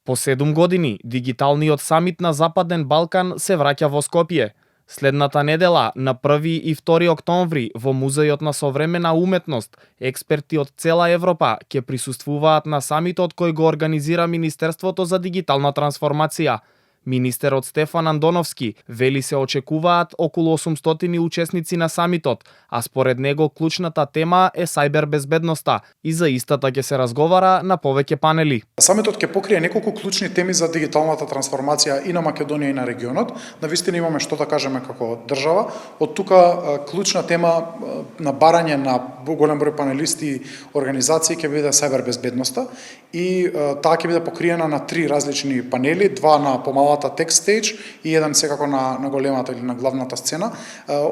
По 7 години, дигиталниот самит на Западен Балкан се враќа во Скопје. Следната недела, на 1 и 2 октомври, во Музејот на современа уметност, експерти од цела Европа ќе присуствуваат на самитот кој го организира Министерството за дигитална трансформација. Министерот Стефан Андоновски вели се очекуваат околу 800 учесници на самитот, а според него клучната тема е сајбер безбедноста и за истата ќе се разговара на повеќе панели. Самитот ќе покрие неколку клучни теми за дигиталната трансформација и на Македонија и на регионот. Навистина имаме што да кажеме како држава. Од тука клучна тема на барање на голем број панелисти и организации ќе биде сајбер безбедноста и таа ќе биде покриена на 3 различни панели, 2 на помалата текст стејдж и еден секако на големата или на главната сцена.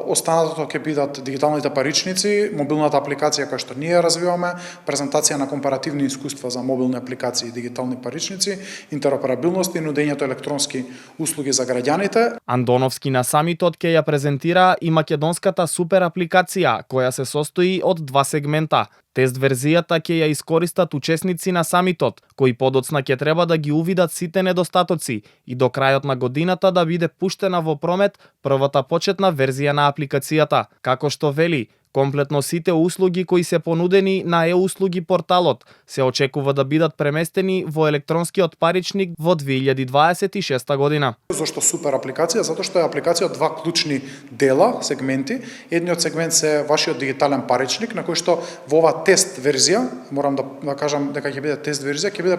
Останатото ќе бидат дигиталните паричници, мобилната апликација која што ние развиваме, презентација на компаративни искуства за мобилни апликации и дигитални паричници, интероперабилност и нудењето електронски услуги за граѓаните. Андоновски на самитот ќе ја презентира и македонската супер апликација, која се состои од 2 сегмента. Тест верзијата ќе ја искористат учесници на самитот, кои подоцна ќе треба да ги увидат сите недостатоци и до крајот на годината да биде пуштена во промет првата почетна верзија на апликацијата. Како што вели, комплетно сите услуги кои се понудени на e-услуги порталот се очекува да бидат преместени во електронскиот паричник во 2026 година. Зошто супер апликација? Затоа што е апликација од 2 клучни дела, сегменти. Едниот сегмент се вашиот дигитален паричник, на кој што во ова тест верзија, морам да кажам дека ќе биде тест верзија, ќе биде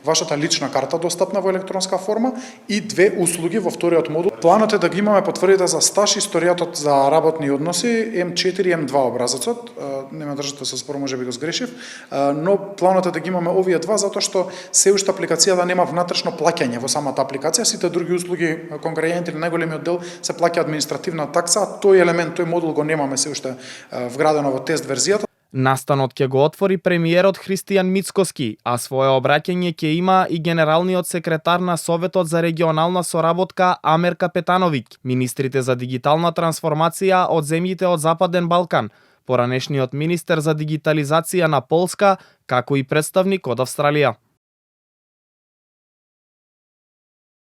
вашата лична карта достапна во електронска форма и 2 услуги во вториот модул. Планот е да ги имаме потврдите за стаж, историјатот за работни односи, М4 и М2 образецот, нема држите со спор, може би го сгрешив, но планот е да ги имаме овие 2 затоа што се уште апликацијата нема внатрешно плаќање во самата апликација, сите други услуги кон граѓаните најголемиот дел се плаќа административна такса, тој елемент, тој модул го немаме се уште вградено во тест верзијата. Настанот ќе го отвори премиерот Христијан Мицкоски, а свое обраќање ќе има и генералниот секретар на Советот за регионална соработка Амер Капетановиќ, министрите за дигитална трансформација од земјите од Западен Балкан, поранешниот министер за дигитализација на Полска, како и представник од Австралија.